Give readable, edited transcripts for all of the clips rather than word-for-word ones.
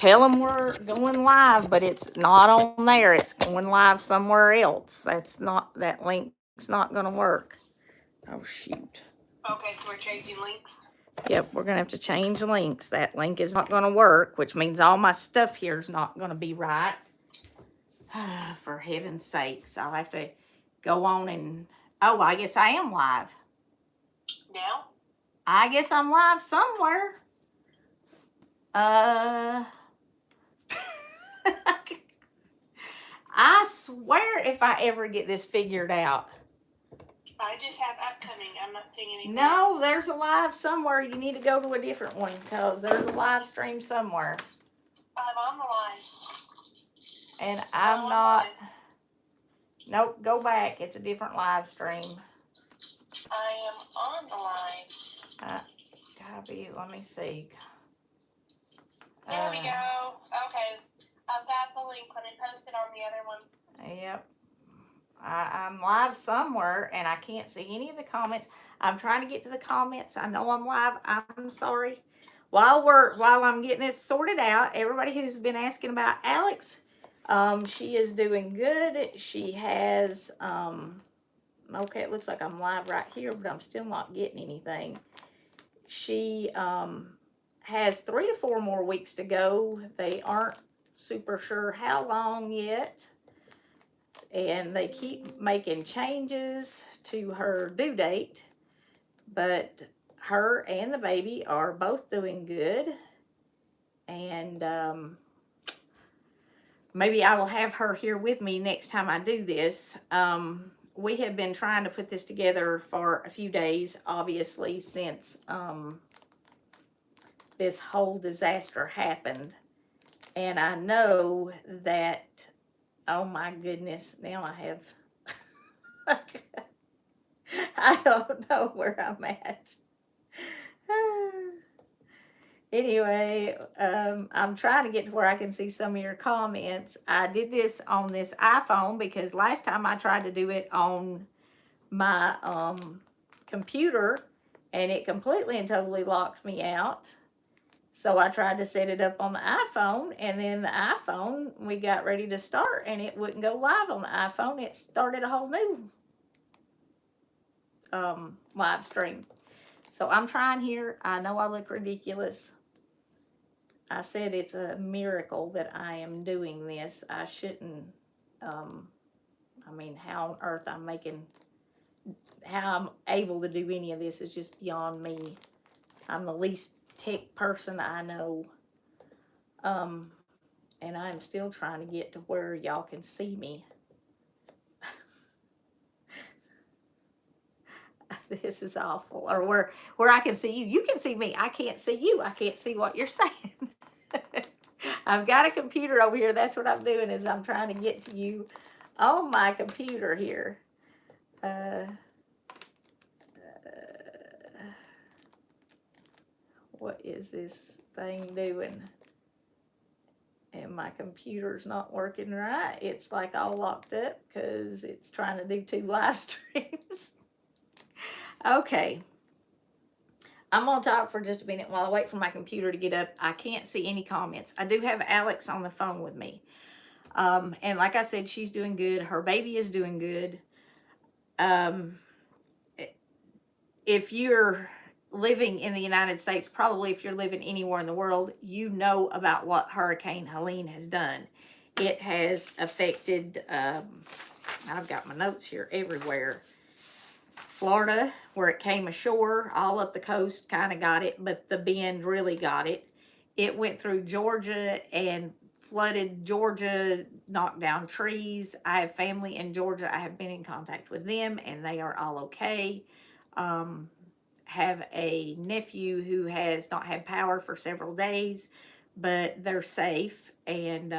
tell them we're going live, but it's not on there. It's going live somewhere else. That link's not going to work. Oh, shoot. Okay, so we're changing links? Yep, we're going to have to change links. That link is not going to work, which means all my stuff here is not going to be right. For heaven's sakes, I'll have to go on and... Oh, I guess I am live. Now? I guess I'm live somewhere. I swear if I ever get this figured out. I just have upcoming. I'm not seeing anything. No, there's a live somewhere. You need to go to a different one because there's a live stream somewhere. I'm on the line. And I'm not. Nope, go back. It's a different live stream. I am on the line. Copy. Let me see. There we go. Okay. I've got the link. Let me post it on the other one. Yep. I'm live somewhere and I can't see any of the comments. I'm trying to get to the comments. I know I'm live. I'm sorry. While I'm getting this sorted out, everybody who's been asking about Alex, she is doing good. She has, okay, it looks like I'm live right here, but I'm still not getting anything. She has 3 to 4 more weeks to go. They aren't super sure how long yet. And they keep making changes to her due date. But her and the baby are both doing good. And maybe I will have her here with me next time I do this. We have been trying to put this together for a few days, obviously, since this whole disaster happened. And I know that, oh my goodness, now I have, I don't know where I'm at. Anyway, I'm trying to get to where I can see some of your comments. I did this on this iPhone because last time I tried to do it on my computer and it completely and totally locked me out. So I tried to set it up on the iPhone, and then the iPhone, we got ready to start, and it wouldn't go live on the iPhone. It started a whole new live stream. So I'm trying here. I know I look ridiculous. I said it's a miracle that I am doing this. I shouldn't, I mean, how on earth how I'm able to do any of this is just beyond me. I'm the least tech person I know. And I'm still trying to get to where y'all can see me. This is awful. Or where I can see you. You can see me. I can't see you. I can't see what you're saying. I've got a computer over here. That's what I'm doing is I'm trying to get to you on my computer here. What is this thing doing? And my computer's not working right. It's like all locked up because it's trying to do 2 live streams. Okay. I'm going to talk for just a minute while I wait for my computer to get up. I can't see any comments. I do have Alex on the phone with me. And like I said, she's doing good. Her baby is doing good. If you're living in the United States, probably if you're living anywhere in the world, you know about what Hurricane Helene has done. It has affected, I've got my notes here everywhere. Florida, where it came ashore, all up the coast kind of got it, but the bend really got it. It went through Georgia and flooded Georgia, knocked down trees. I have family in Georgia. I have been in contact with them, and they are all okay. Have a nephew who has not had power for several days, but they're safe, and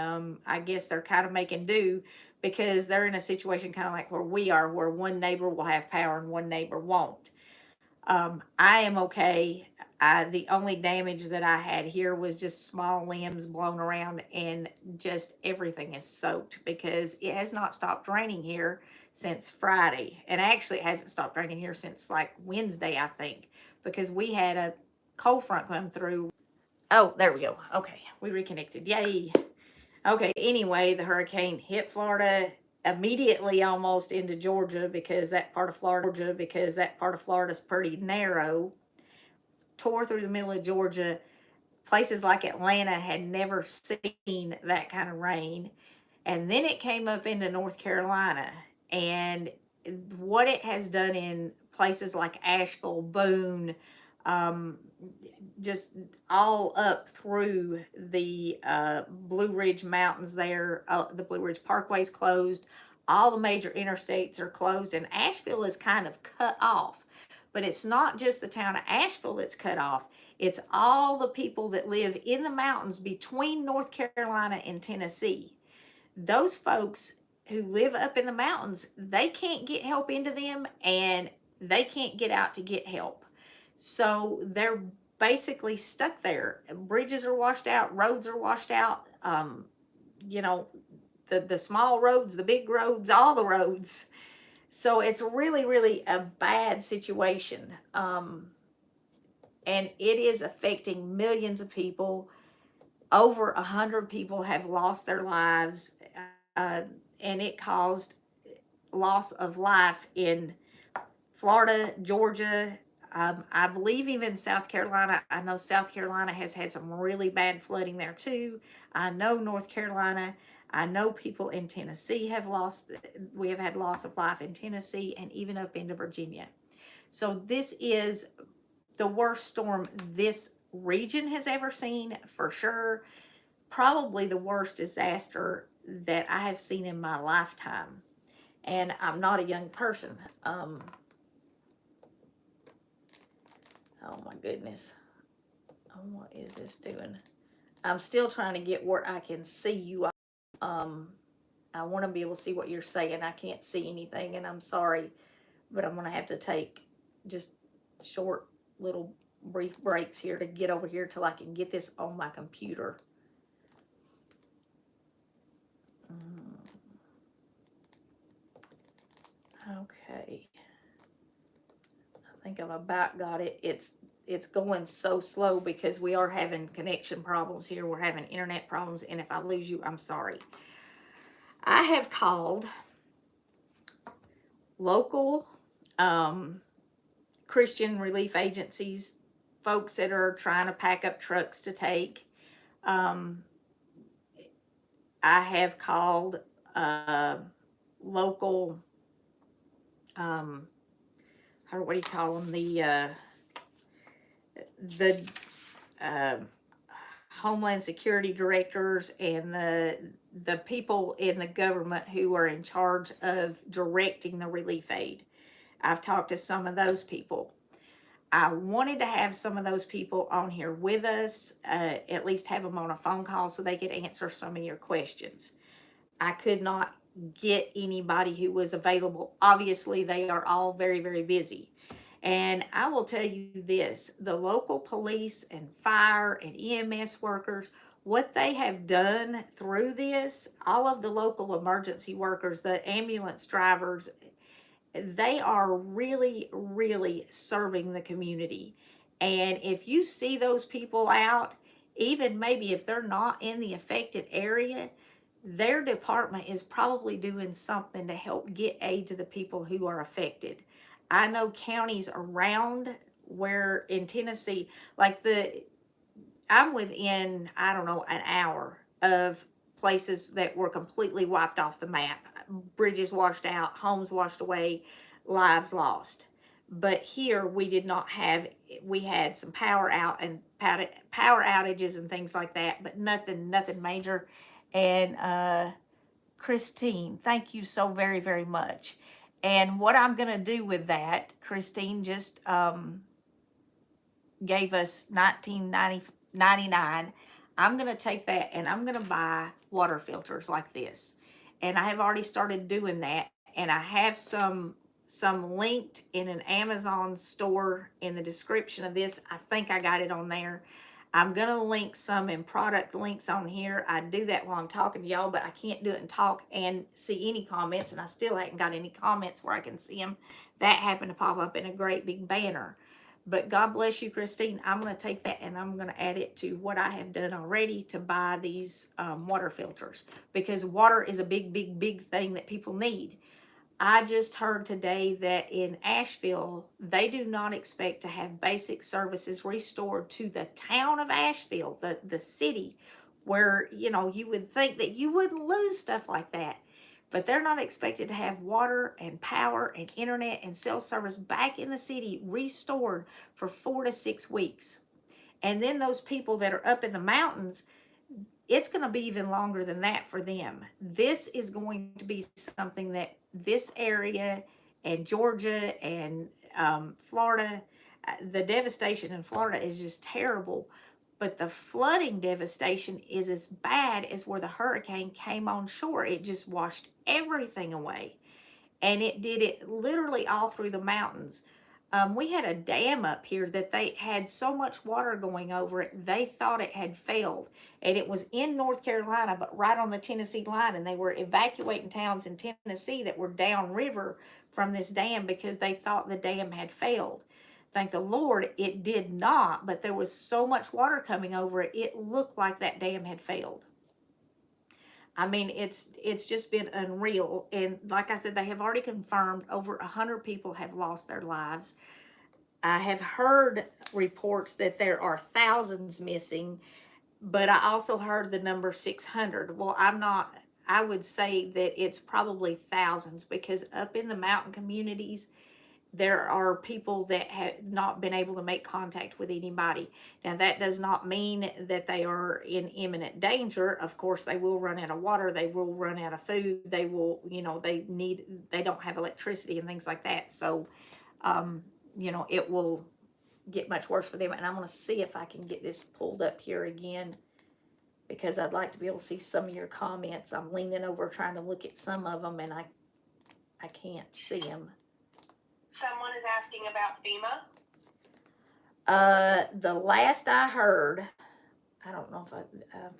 I guess they're kind of making do because they're in a situation kind of like where we are, where one neighbor will have power and one neighbor won't. I am okay. The only damage that I had here was just small limbs blown around, and just everything is soaked because it has not stopped raining here since Friday. And actually it hasn't stopped raining here since like Wednesday, I think, because we had a cold front come through. Oh, there we go. Okay, we reconnected. Yay. Okay, anyway, the hurricane hit Florida immediately almost into Georgia because that part of Florida's pretty narrow. Tore through the middle of Georgia. Places like Atlanta had never seen that kind of rain. And then it came up into North Carolina. And what it has done in places like Asheville, Boone, um, just all up through the Blue Ridge Mountains there, the Blue Ridge Parkway's closed. All the major interstates are closed, and Asheville is kind of cut off. But it's not just the town of Asheville that's cut off. It's all the people that live in the mountains between North Carolina and Tennessee. Those folks who live up in the mountains, they can't get help into them, and they can't get out to get help. So they're basically stuck there. Bridges are washed out, roads are washed out. You know, the small roads, the big roads, all the roads. So it's really, really a bad situation. And it is affecting millions of people. Over 100 people have lost their lives, and it caused loss of life in Florida, Georgia, I believe even South Carolina. I know South Carolina has had some really bad flooding there too. I know North Carolina. I know people in Tennessee we have had loss of life in Tennessee and even up into Virginia. So this is the worst storm this region has ever seen, for sure. Probably the worst disaster that I have seen in my lifetime. And I'm not a young person. Oh my goodness. Oh, what is this doing? I'm still trying to get where I can see you. I want to be able to see what you're saying. I can't see anything, and I'm sorry, but I'm going to have to take just short little brief breaks here to get over here till I can get this on my computer. Okay. I think I've about got it. It's going so slow because we are having connection problems here. We're having internet problems, and if I lose you, I'm sorry. I have called local Christian relief agencies, folks that are trying to pack up trucks to take. I have called local, what do you call them? The Homeland Security directors and the people in the government who are in charge of directing the relief aid. I've talked to some of those people. I wanted to have some of those people on here with us, at least have them on a phone call so they could answer some of your questions. I could not get anybody who was available. Obviously, they are all very, very busy. And I will tell you this, the local police and fire and EMS workers, what they have done through this, all of the local emergency workers, the ambulance drivers, they are really, really serving the community. And if you see those people out, even maybe if they're not in the affected area, their department is probably doing something to help get aid to the people who are affected. I know counties around where in Tennessee, like I'm within, I don't know, an hour of places that were completely wiped off the map. Bridges washed out, homes washed away, lives lost. But here we did not have, we had some power outages and things like that, but nothing major. And Christine, thank you so very, very much. And what I'm going to do with that, Christine just gave us $19.99. I'm going to take that and I'm going to buy water filters like this. And I have already started doing that. And I have some linked in an Amazon store in the description of this. I think I got it on there. I'm going to link some in product links on here. I do that while I'm talking to y'all, but I can't do it and talk and see any comments, and I still haven't got any comments where I can see them. That happened to pop up in a great big banner. But God bless you, Christine. I'm going to take that and I'm going to add it to what I have done already to buy these water filters, because water is a big, big, big thing that people need. I just heard today that in Asheville, they do not expect to have basic services restored to the town of Asheville, the city, where, you know, you would think that you wouldn't lose stuff like that. But they're not expected to have water and power and internet and cell service back in the city restored for 4 to 6 weeks. And then those people that are up in the mountains, it's going to be even longer than that for them. This is going to be something that this area and Georgia and Florida, the devastation in Florida is just terrible. But the flooding devastation is as bad as where the hurricane came on shore. It just washed everything away. And it did it literally all through the mountains. We had a dam up here that they had so much water going over it, they thought it had failed. And it was in North Carolina, but right on the Tennessee line. And they were evacuating towns in Tennessee that were downriver from this dam because they thought the dam had failed. Thank the Lord, it did not, but there was so much water coming over it, it looked like that dam had failed. I mean, it's just been unreal. And like I said, they have already confirmed over 100 people have lost their lives. I have heard reports that there are thousands missing, but I also heard the number 600. Well, I would say that it's probably thousands, because up in the mountain communities, there are people that have not been able to make contact with anybody. Now, that does not mean that they are in imminent danger. Of course, they will run out of water. They will run out of food. They will, you know, they don't have electricity and things like that. So, you know, it will get much worse for them. And I'm going to see if I can get this pulled up here again, because I'd like to be able to see some of your comments. I'm leaning over trying to look at some of them, and I can't see them. Someone is asking about FEMA. The last I heard, I don't know if I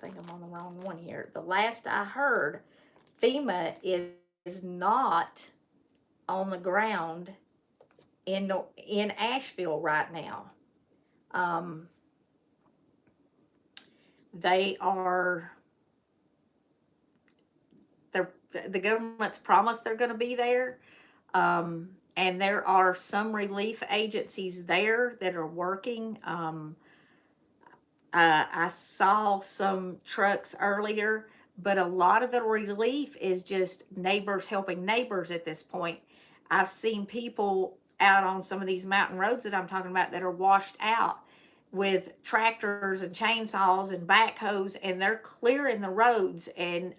think I'm on the wrong one here. The last I heard, FEMA is not on the ground in Asheville right now. The government's promised they're going to be there. And there are some relief agencies there that are working. I saw some trucks earlier, but a lot of the relief is just neighbors helping neighbors at this point. I've seen people out on some of these mountain roads that I'm talking about that are washed out with tractors and chainsaws and backhoes, and they're clearing the roads. And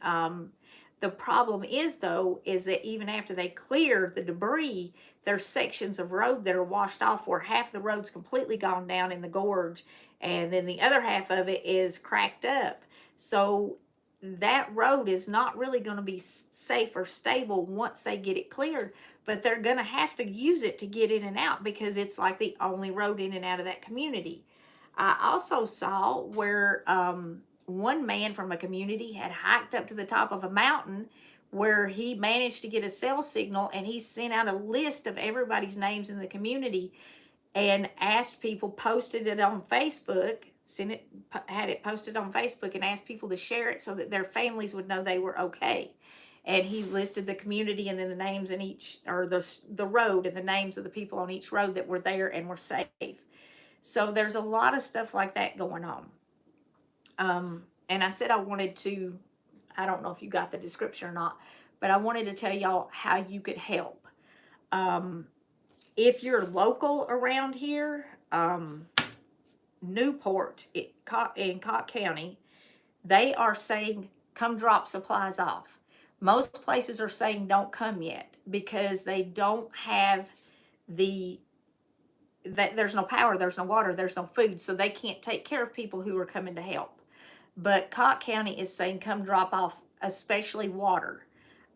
the problem is, though, is that even after they clear the debris, there's sections of road that are washed off where half the road's completely gone down in the gorge, and then the other half of it is cracked up. So that road is not really going to be safe or stable once they get it cleared, but they're going to have to use it to get in and out, because it's like the only road in and out of that community. I also saw where one man from a community had hiked up to the top of a mountain where he managed to get a cell signal, and he sent out a list of everybody's names in the community and asked people, posted it on Facebook, had it posted on Facebook, and asked people to share it so that their families would know they were okay. And he listed the community and then the names in each, or the road and the names of the people on each road that were there and were safe. So there's a lot of stuff like that going on. And I said I wanted to, I don't know if you got the description or not, but I wanted to tell y'all how you could help. If you're local around here, Newport in Cott County, they are saying, come drop supplies off. Most places are saying don't come yet, because they don't have there's no power, there's no water, there's no food, so they can't take care of people who are coming to help. But Cott County is saying come drop off, especially water.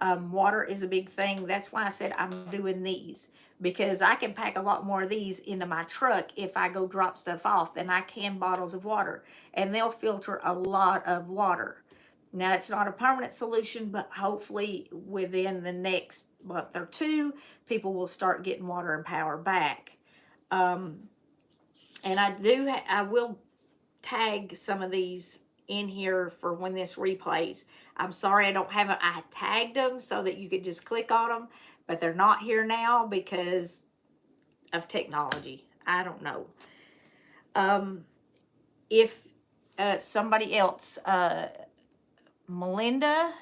Water is a big thing. That's why I said I'm doing these, because I can pack a lot more of these into my truck if I go drop stuff off than I can bottles of water, and they'll filter a lot of water. Now, it's not a permanent solution, but hopefully within the next month or two, people will start getting water and power back. And I will tag some of these in here for when this replays. I'm sorry I don't have it. I tagged them so that you could just click on them, but they're not here now because of technology. I don't know. If somebody else, Melinda,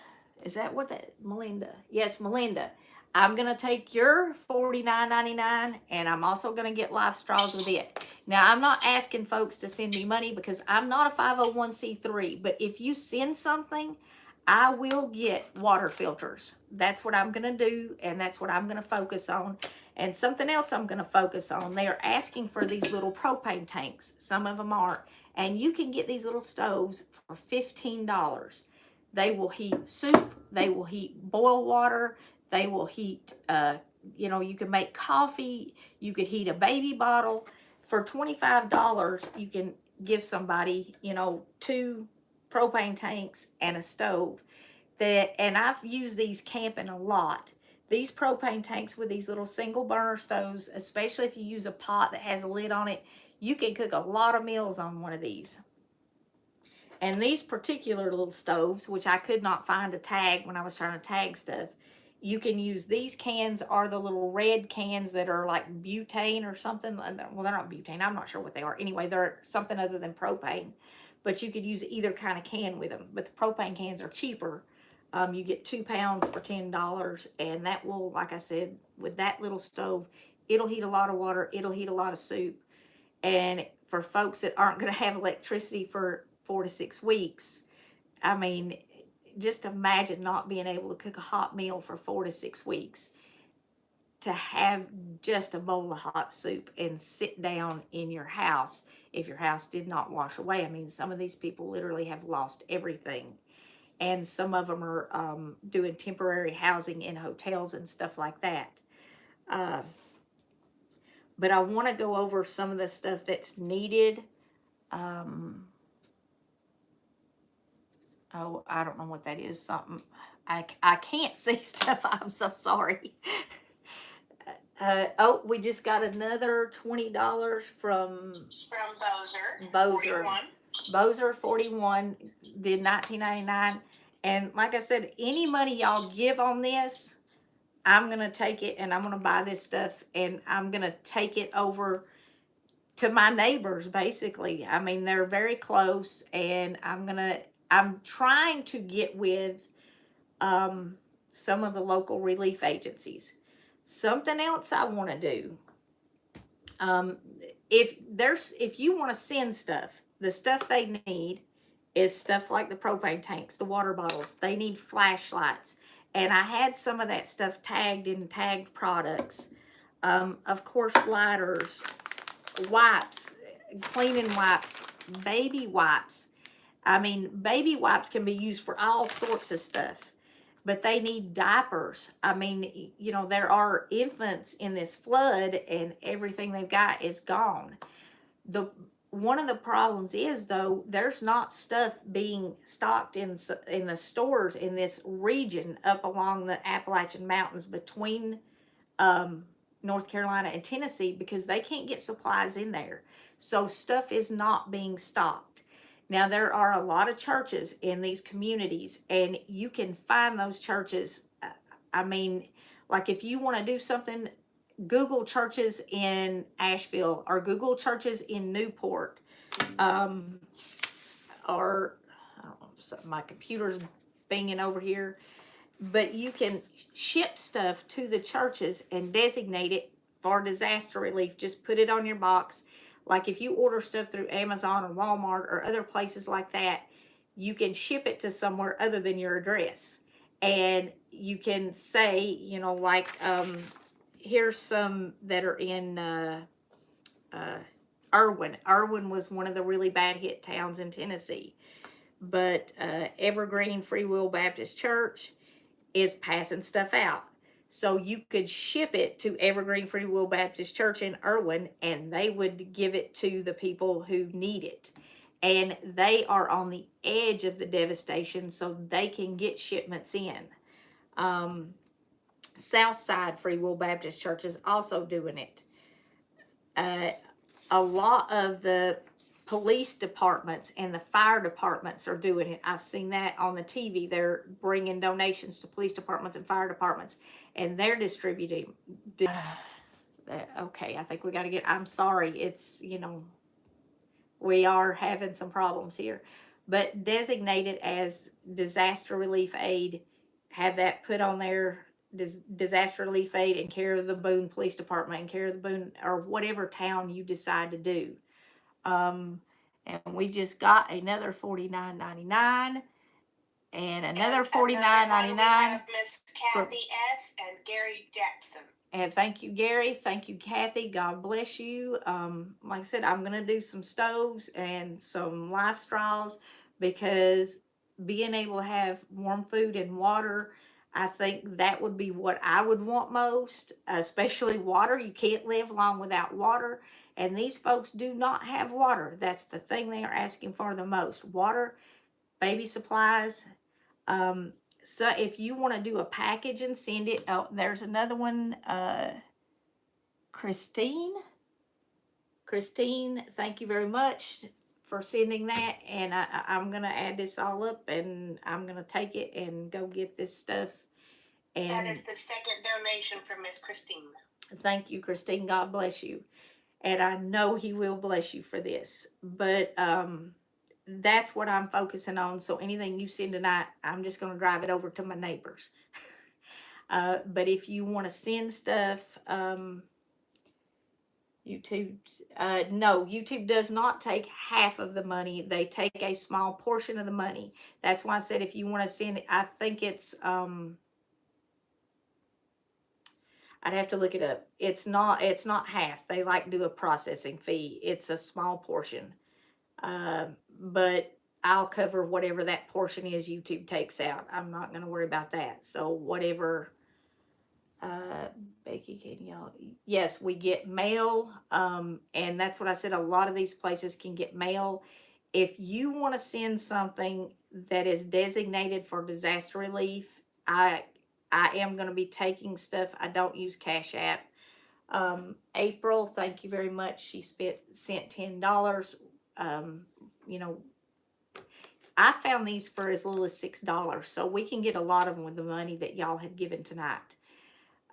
is that what that, Melinda? Yes, Melinda. I'm going to take your $49.99 and I'm also going to get life straws with it. Now, I'm not asking folks to send me money because I'm not a 501c3, but if you send something, I will get water filters. That's what I'm going to do, and that's what I'm going to focus on. And something else I'm going to focus on, they are asking for these little propane tanks. Some of them are. And you can get these little stoves for $15. They will heat soup. They will heat boiled water. They will heat, you can make coffee. You could heat a baby bottle. For $25, you can give somebody, 2 propane tanks and a stove. And I've used these camping a lot. These propane tanks with these little single burner stoves, especially if you use a pot that has a lid on it, you can cook a lot of meals on one of these. And these particular little stoves, which I could not find a tag when I was trying to tag stuff, you can use these cans or the little red cans that are like butane or something. Well, they're not butane. I'm not sure what they are. Anyway, they're something other than propane. But you could use either kind of can with them. But the propane cans are cheaper. You get 2 pounds for $10. And that will, like I said, with that little stove, it'll heat a lot of water. It'll heat a lot of soup. And for folks that aren't going to have electricity for 4 to 6 weeks, I mean, just imagine not being able to cook a hot meal for 4 to 6 weeks. To have just a bowl of hot soup and sit down in your house if your house did not wash away. I mean, some of these people literally have lost everything. And some of them are doing temporary housing in hotels and stuff like that. But I want to go over some of the stuff that's needed. Oh, I don't know what that is. Something I can't see stuff. I'm so sorry. We just got another $20 from Bozer. 41. Bozer 41 did $19.99. And like I said, any money y'all give on this, I'm going to take it and I'm going to buy this stuff and I'm going to take it over to my neighbors, basically. I mean, they're very close and I'm trying to get with some of the local relief agencies. Something else I want to do. If you want to send stuff, the stuff they need is stuff like the propane tanks, the water bottles. They need flashlights. And I had some of that stuff tagged in tagged products. Of course, lighters, wipes, cleaning wipes, baby wipes. I mean, baby wipes can be used for all sorts of stuff. But they need diapers. I mean, there are infants in this flood and everything they've got is gone. One of the problems is, though, there's not stuff being stocked in the stores in this region up along the Appalachian Mountains between North Carolina and Tennessee because they can't get supplies in there. So stuff is not being stocked. Now, there are a lot of churches in these communities, and you can find those churches. I mean, like if you want to do something, Google churches in Asheville or Google churches in Newport. Or, I don't know, my computer's binging over here. But you can ship stuff to the churches and designate it for disaster relief. Just put it on your box. Like if you order stuff through Amazon or Walmart or other places like that, you can ship it to somewhere other than your address. And you can say, here's some that are in Irwin. Irwin was one of the really bad hit towns in Tennessee. But Evergreen Free Will Baptist Church is passing stuff out. So you could ship it to Evergreen Free Will Baptist Church in Irwin, and they would give it to the people who need it. And they are on the edge of the devastation, so they can get shipments in. Southside Free Will Baptist Church is also doing it. a lot of the police departments and the fire departments are doing it. I've seen that on the TV. They're bringing donations to police departments and fire departments, and they're distributing. Okay, I think we got to get, I'm sorry, it's, we are having some problems here. But designate it as disaster relief aid, have that put on there, disaster relief aid in care of the Boone Police Department, in care of the Boone, or whatever town you decide to do. And we just got another $49.99 and another $49.99 Miss Kathy S. and Gary Jackson. And thank you, Gary. Thank you, Kathy. God bless you. Like I said, I'm going to do some stoves and some life straws, because being able to have warm food and water, I think that would be what I would want most, especially water. You can't live long without water. And these folks do not have water. That's the thing they are asking for the most. Water, baby supplies. So if you want to do a package and send it, oh, there's another one, Christine, thank you very much for sending that. And I'm going to add this all up, and I'm going to take it and go get this stuff. And that is the second donation from Miss Christine. Thank you, Christine. God bless you. And I know he will bless you for this. But that's what I'm focusing on. So anything you send tonight, I'm just going to drive it over to my neighbors. But if you want to send stuff, YouTube, no, YouTube does not take half of the money. They take a small portion of the money. That's why I said if you want to send it, I think it's, I'd have to look it up. It's not half. They like do a processing fee. It's a small portion. But I'll cover whatever that portion is YouTube takes out. I'm not going to worry about that. So whatever, Becky, can y'all, yes, we get mail. And that's what I said. A lot of these places can get mail. If you want to send something that is designated for disaster relief, I am going to be taking stuff. I don't use Cash App. April, thank you very much. She sent $10. I found these for as little as $6, so we can get a lot of them with the money that y'all have given tonight.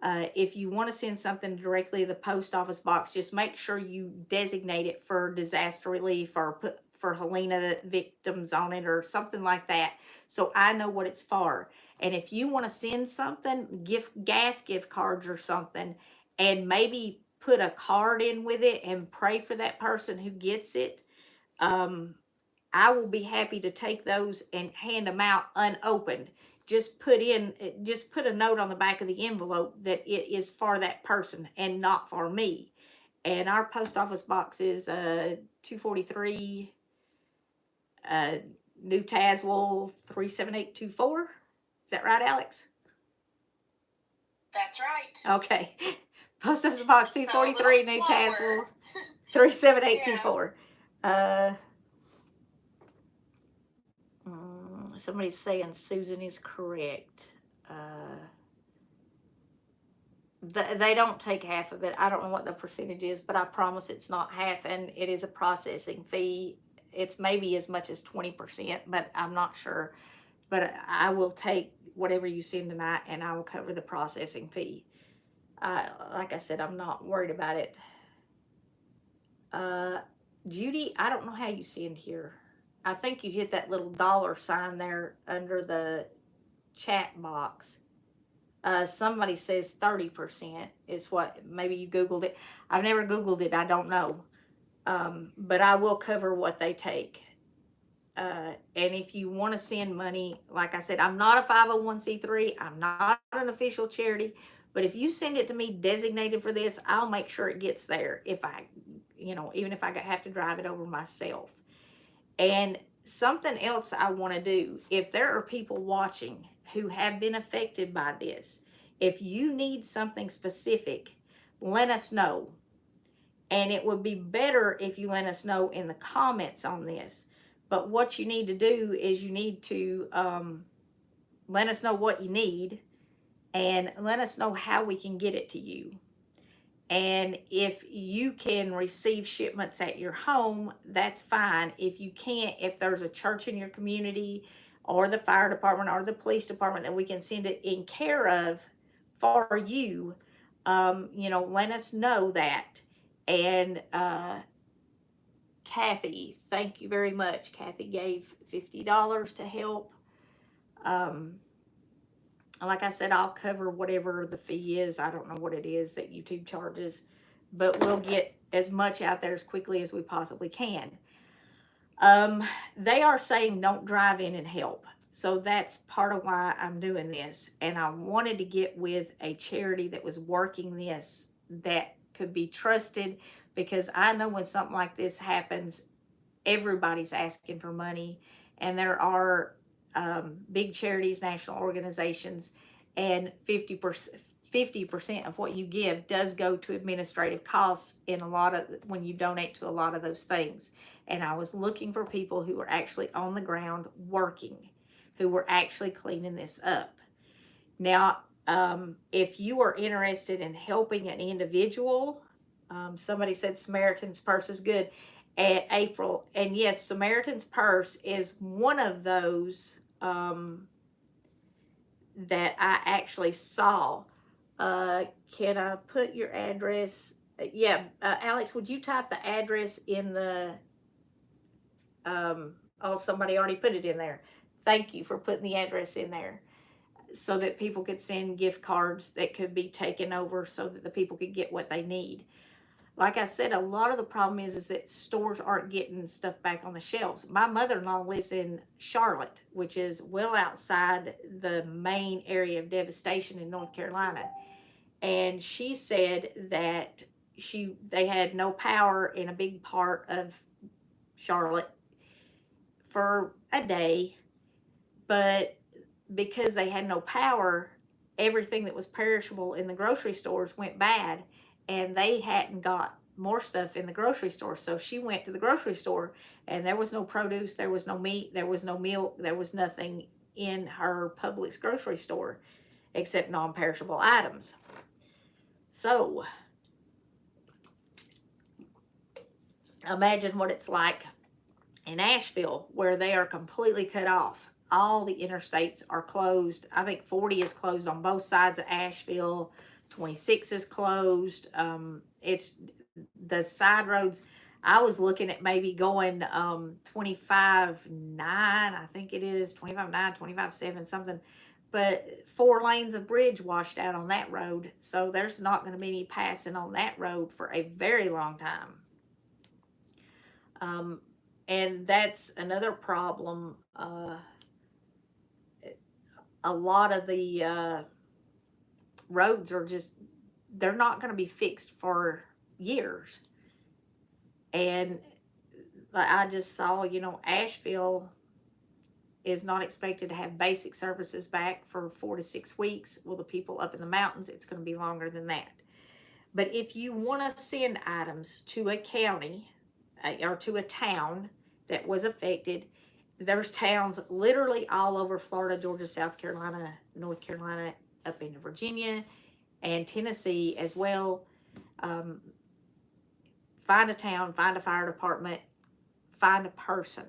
If you want to send something directly to the post office box, just make sure you designate it for disaster relief, or put for Helena victims on it or something like that, so I know what it's for. And if you want to send something, gas gift cards or something, and maybe put a card in with it and pray for that person who gets it, I will be happy to take those and hand them out unopened. Just put a note on the back of the envelope that it is for that person and not for me. And our post office box is 243 New Tazewell 37824. Is that right, Alex? That's right. Okay. Post office box 243 New Tazewell 37824. Somebody's saying Susan is correct. They don't take half of it. I don't know what the percentage is, but I promise it's not half, and it is a processing fee. It's maybe as much as 20%, but I'm not sure. But I will take whatever you send tonight, and I will cover the processing fee. Like I said, I'm not worried about it. Judy, I don't know how you send here. I think you hit that little $sign there under the chat box. Somebody says 30% is what, maybe you Googled it. I've never Googled it. I don't know. But I will cover what they take. And if you want to send money, like I said, I'm not a 501c3. I'm not an official charity. But if you send it to me designated for this, I'll make sure it gets there. If I, even if I have to drive it over myself. And something else I want to do, if there are people watching who have been affected by this, if you need something specific, let us know. And it would be better if you let us know in the comments on this. But what you need to do is you need to let us know what you need and let us know how we can get it to you. And if you can receive shipments at your home, that's fine. If you can't, if there's a church in your community or the fire department or the police department that we can send it in care of for you, let us know that. And Kathy, thank you very much. Kathy gave $50 to help. Like I said, I'll cover whatever the fee is. I don't know what it is that YouTube charges, but we'll get as much out there as quickly as we possibly can. They are saying don't drive in and help. So that's part of why I'm doing this. And I wanted to get with a charity that was working this, that could be trusted, because I know when something like this happens, everybody's asking for money. And there are big charities, national organizations, and 50% of what you give does go to administrative costs in a lot of, when you donate to a lot of those things. And I was looking for people who were actually on the ground working, who were actually cleaning this up. Now, if you are interested in helping an individual, somebody said Samaritan's Purse is good at April. And yes, Samaritan's Purse is one of those that I actually saw. Can I put your address? Yeah, Alex, would you type the address in the, oh, somebody already put it in there. Thank you for putting the address in there so that people could send gift cards that could be taken over so that the people could get what they need. Like I said, a lot of the problem is that stores aren't getting stuff back on the shelves. My mother-in-law lives in Charlotte, which is well outside the main area of devastation in North Carolina. And she said that they had no power in a big part of Charlotte for a day, but because they had no power, everything that was perishable in the grocery stores went bad, and they hadn't got more stuff in the grocery store. So she went to the grocery store, and there was no produce, there was no meat, there was no milk, there was nothing in her Publix grocery store except non-perishable items. So imagine what it's like in Asheville, where they are completely cut off. All the interstates are closed. I think 40 is closed on both sides of Asheville. 26 is closed. It's the side roads. I was looking at maybe going 25.9, I think it is, 25.9, 25.7, something. But 4 lanes of bridge washed out on that road. So there's not going to be any passing on that road for a very long time. And that's another problem. A lot of the roads are just, they're not going to be fixed for years. And I just saw, Asheville is not expected to have basic services back for 4 to 6 weeks. Well, the people up in the mountains, it's going to be longer than that. But if you want to send items to a county or to a town that was affected, there's towns literally all over Florida, Georgia, South Carolina, North Carolina, up into Virginia, and Tennessee as well. Find a town, find a fire department, find a person.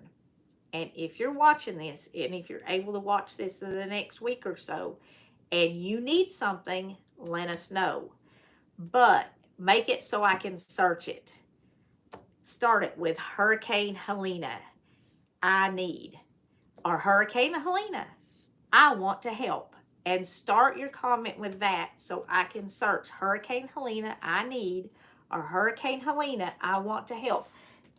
And if you're watching this, and if you're able to watch this in the next week or so, and you need something, let us know. But make it so I can search it. Start it with Hurricane Helene, I need. Or Hurricane Helena, I want to help. And start your comment with that so I can search Hurricane Helene, I need, or Hurricane Helena, I want to help.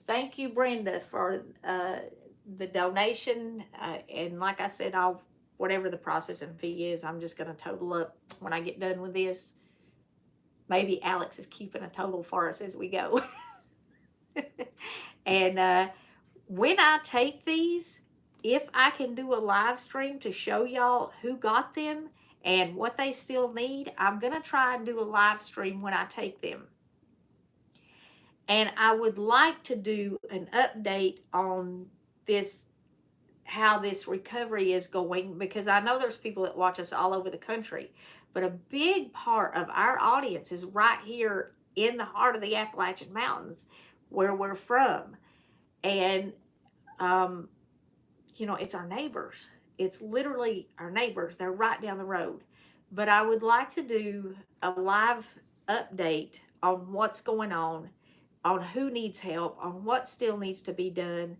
Thank you, Brenda, for the donation. And like I said, whatever the processing fee is, I'm just going to total up when I get done with this. Maybe Alex is keeping a total for us as we go. And when I take these, if I can do a live stream to show y'all who got them and what they still need, I'm going to try and do a live stream when I take them. And I would like to do an update on this, how this recovery is going, because I know there's people that watch us all over the country, but a big part of our audience is right here in the heart of the Appalachian Mountains where we're from. And, you know, it's our neighbors. It's literally our neighbors. They're right down the road. But I would like to do a live update on what's going on who needs help, on what still needs to be done.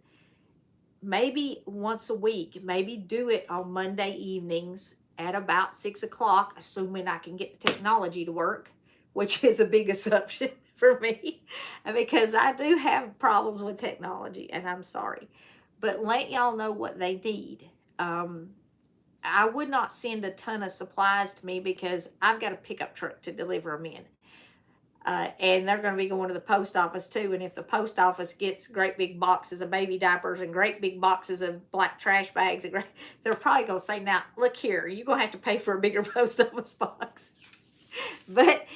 Maybe once a week, maybe do it on Monday evenings at about 6 o'clock, assuming I can get the technology to work, which is a big assumption for me because I do have problems with technology, and I'm sorry. But let y'all know what they need. I would not send a ton of supplies to me because I've got a pickup truck to deliver them in. And they're going to be going to the post office too. And if the post office gets great big boxes of baby diapers and great big boxes of black trash bags, they're probably going to say, now, look here, you're going to have to pay for a bigger post office box. But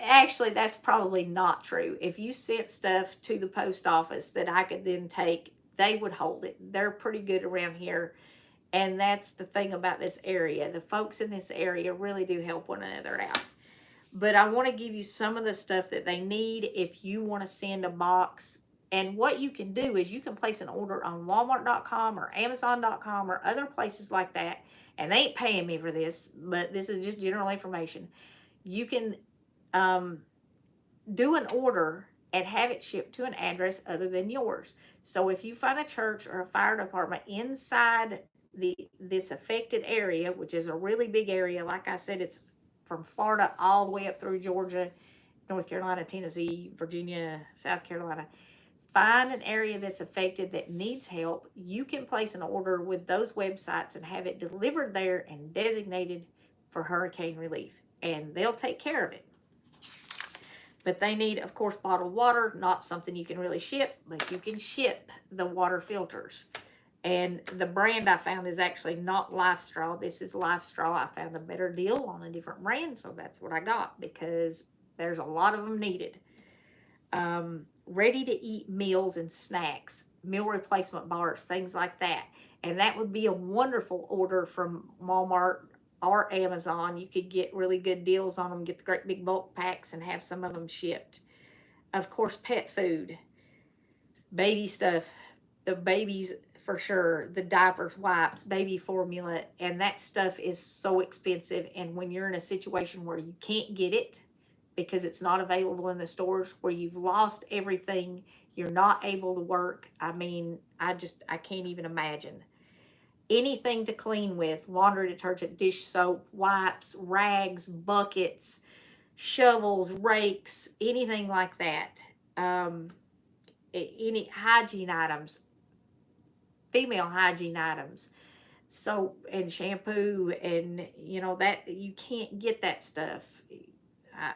actually, that's probably not true. If you sent stuff to the post office that I could then take, they would hold it. They're pretty good around here. And that's the thing about this area. The folks in this area really do help one another out. But I want to give you some of the stuff that they need if you want to send a box. And what you can do is you can place an order on Walmart.com or Amazon.com or other places like that. And they ain't paying me for this, but this is just general information. You can do an order and have it shipped to an address other than yours. So if you find a church or a fire department inside this affected area, which is a really big area, like I said, it's from Florida all the way up through Georgia, North Carolina, Tennessee, Virginia, South Carolina. Find an area that's affected that needs help. You can place an order with those websites and have it delivered there and designated for hurricane relief. And they'll take care of it. But they need, of course, bottled water, not something you can really ship, but you can ship the water filters. And the brand I found is actually not Life Straw. This is Life Straw. I found a better deal on a different brand, so that's what I got because there's a lot of them needed. Ready-to-eat meals and snacks, meal replacement bars, things like that. And that would be a wonderful order from Walmart or Amazon. You could get really good deals on them, get the great big bulk packs and have some of them shipped. Of course, pet food, baby stuff, the babies for sure, the diapers, wipes, baby formula, and that stuff is so expensive. And when you're in a situation where you can't get it because it's not available in the stores, where you've lost everything, you're not able to work, I mean, I can't even imagine. Anything to clean with, laundry detergent, dish soap, wipes, rags, buckets, shovels, rakes, anything like that. Any hygiene items, female hygiene items, soap and shampoo, and you know that you can't get that stuff.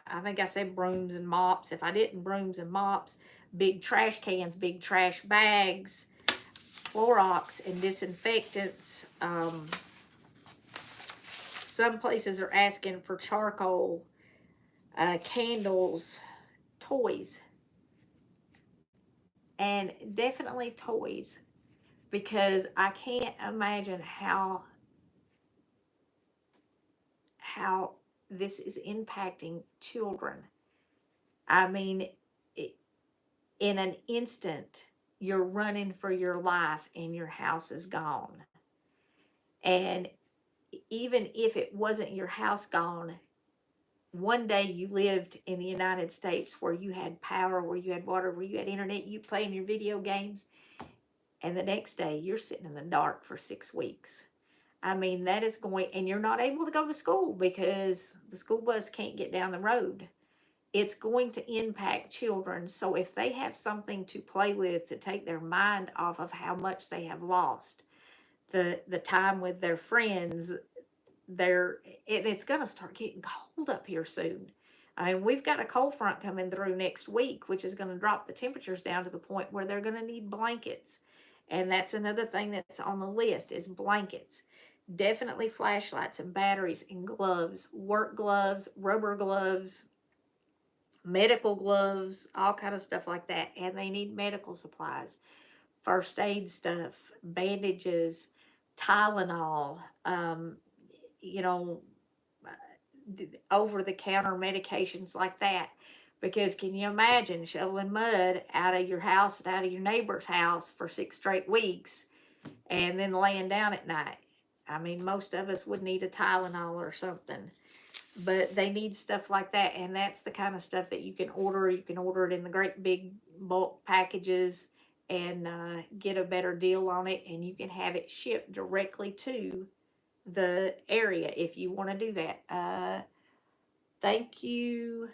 I think I said brooms and mops. If I didn't, brooms and mops, big trash cans, big trash bags, Clorox and disinfectants. Some places are asking for charcoal, candles, toys, and definitely toys. Because I can't imagine how this is impacting children. I mean, in an instant, you're running for your life and your house is gone. And even if it wasn't your house gone, one day you lived in the United States where you had power, where you had water, where you had internet, you playing your video games, and the next day you're sitting in the dark for 6 weeks. I mean, that is going, and you're not able to go to school because the school bus can't get down the road. It's going to impact children. So if they have something to play with to take their mind off of how much they have lost, the time with their friends, it's going to start getting cold up here soon. I mean, we've got a cold front coming through next week, which is going to drop the temperatures down to the point where they're going to need blankets. And that's another thing that's on the list is blankets. Definitely flashlights and batteries and gloves, work gloves, rubber gloves, medical gloves, all kind of stuff like that. And they need medical supplies, first aid stuff, bandages, Tylenol, you know, over-the-counter medications like that. Because can you imagine shoveling mud out of your house and out of your neighbor's house for 6 straight weeks and then laying down at night? I mean, most of us would need a Tylenol or something. But they need stuff like that, and that's the kind of stuff that you can order. You can order it in the great big bulk packages and get a better deal on it, and you can have it shipped directly to the area if you want to do that. Thank you.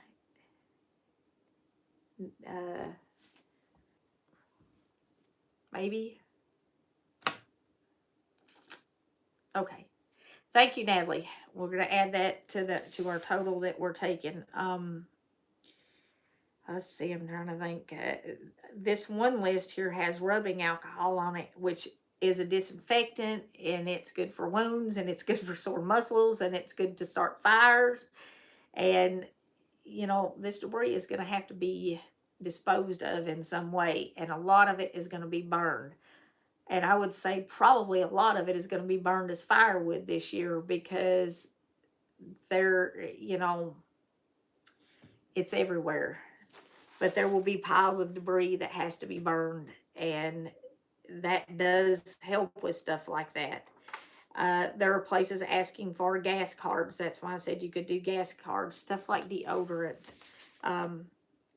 Maybe. Okay. Thank you, Natalie. We're gonna add that to our total that we're taking. Let's see. I'm trying to think. This one list here has rubbing alcohol on it, which is a disinfectant, and it's good for wounds, and it's good for sore muscles, and it's good to start fires. And you know, this debris is going to have to be disposed of in some way, and a lot of it is going to be burned. And I would say probably a lot of it is going to be burned as firewood this year, because you know, it's everywhere. But there will be piles of debris that has to be burned, and that does help with stuff like that. There are places asking for gas cards. That's why I said you could do gas cards. Stuff like deodorant.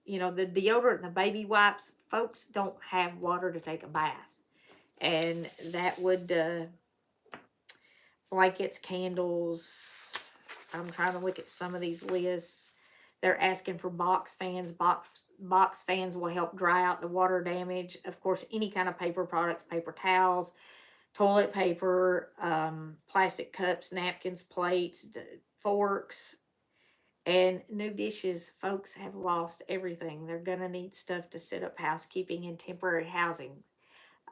You know, the deodorant and the baby wipes, folks don't have water to take a bath. And that would, blankets, candles. I'm trying to look at some of these lists. They're asking for box fans. Box fans will help dry out the water damage. Of course, any kind of paper products, paper towels, toilet paper, plastic cups, napkins, plates, forks, and new dishes. Folks have lost everything. They're going to need stuff to set up housekeeping and temporary housing.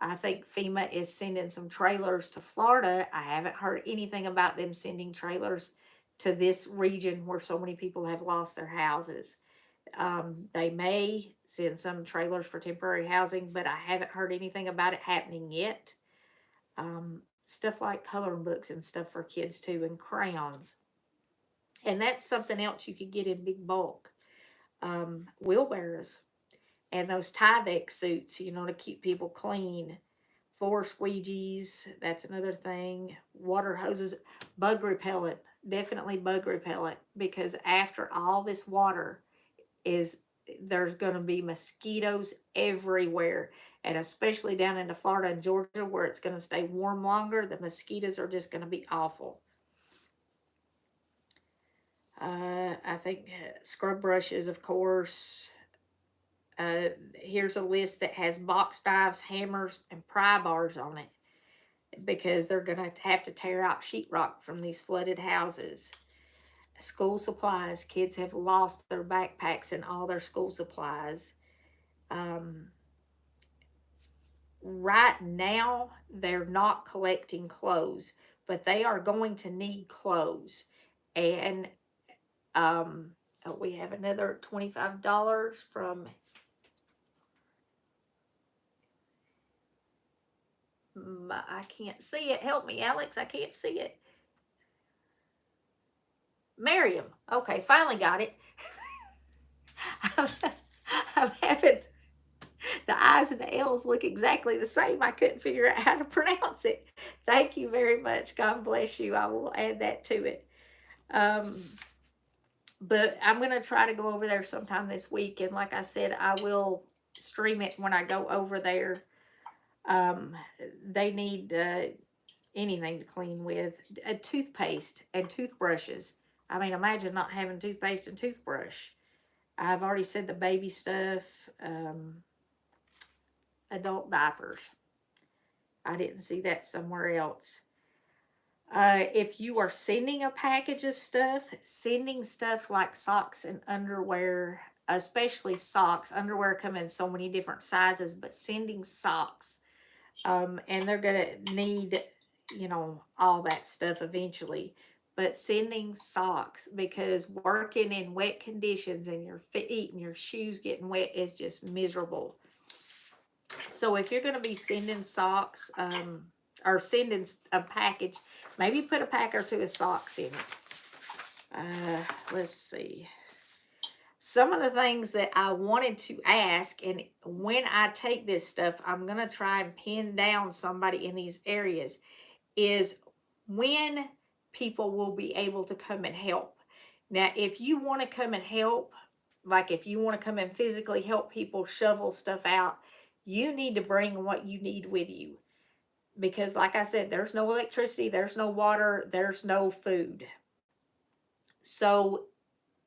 I think FEMA is sending some trailers to Florida. I haven't heard anything about them sending trailers to this region where so many people have lost their houses. They may send some trailers for temporary housing, but I haven't heard anything about it happening yet. Stuff like coloring books and stuff for kids too, and crayons. And that's something else you could get in big bulk. Wheelbarrows and those Tyvek suits, you know, to keep people clean. Floor squeegees, that's another thing. Water hoses, bug repellent, definitely bug repellent, because after all this water there's going to be mosquitoes everywhere, and especially down into Florida and Georgia where it's going to stay warm longer, the mosquitoes are just going to be awful. I think scrub brushes, of course. Here's a list that has box knives, hammers, and pry bars on it, because they're going to have to tear out sheetrock from these flooded houses. School supplies. Kids have lost their backpacks and all their school supplies. Right now, they're not collecting clothes, but they are going to need clothes. And we have another $25 from I can't see it. Help me, Alex. I can't see it. Miriam. Okay, finally got it. I'm having the I's and the L's look exactly the same. I couldn't figure out how to pronounce it. Thank you very much. God bless you. I will add that to it. But I'm going to try to go over there sometime this week. And like I said, I will stream it when I go over there. They need anything to clean with. Toothpaste and toothbrushes. I mean, imagine not having toothpaste and toothbrush. I've already said the baby stuff. Adult diapers. I didn't see that somewhere else. If you are sending a package of stuff, sending stuff like socks and underwear, especially socks. Underwear come in so many different sizes, but sending socks. And they're going to need, you know, all that stuff eventually. But sending socks, because working in wet conditions and your feet and your shoes getting wet is just miserable. So if you're going to be sending socks, or sending a package, maybe put a pack or two of socks in it. Let's see. some of the things that I wanted to ask, and when I take this stuff, I'm going to try and pin down somebody in these areas, is when people will be able to come and help. Now, if you want to come and help, like if you want to come and physically help people shovel stuff out, you need to bring what you need with you. Because like I said, there's no electricity, there's no water, there's no food. So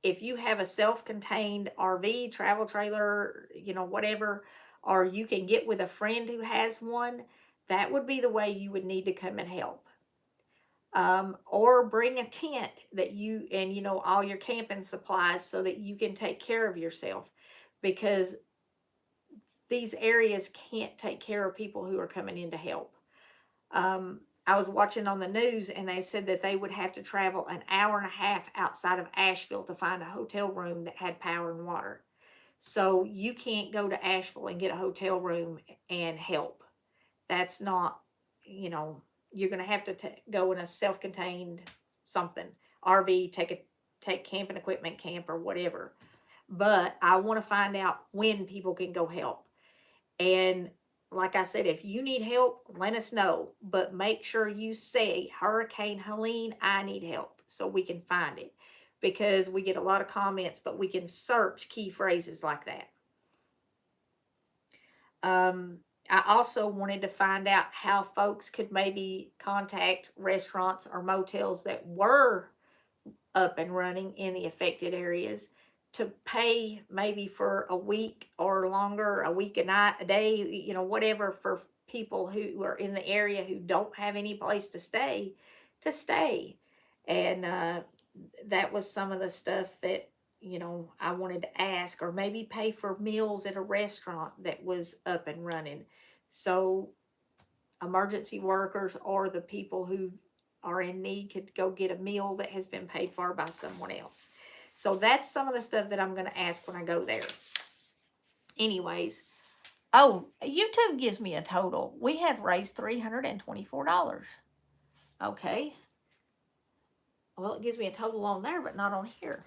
if you have a self-contained RV, travel trailer, whatever, or you can get with a friend who has one, that would be the way you would need to come and help. Or bring a tent that you, and all your camping supplies so that you can take care of yourself, because these areas can't take care of people who are coming in to help. I was watching on the news and they said that they would have to travel an hour and a half outside of Asheville to find a hotel room that had power and water. So you can't go to Asheville and get a hotel room and help. That's not, you're going to have to go in a self-contained something, RV, take camping equipment, camp or whatever. But I want to find out when people can go help. And like I said, if you need help, let us know. But make sure you say, Hurricane Helene, I need help, so we can find it. Because we get a lot of comments, but we can search key phrases like that. I also wanted to find out how folks could maybe contact restaurants or motels that were up and running in the affected areas to pay maybe for a week or longer, a week, a night, a day, whatever, for people who are in the area who don't have any place to stay. And that was some of the stuff that, I wanted to ask, or maybe pay for meals at a restaurant that was up and running. So emergency workers or the people who are in need could go get a meal that has been paid for by someone else. So that's some of the stuff that I'm going to ask when I go there. Anyways, YouTube gives me a total. We have raised $324. Okay. Well, it gives me a total on there, but not on here.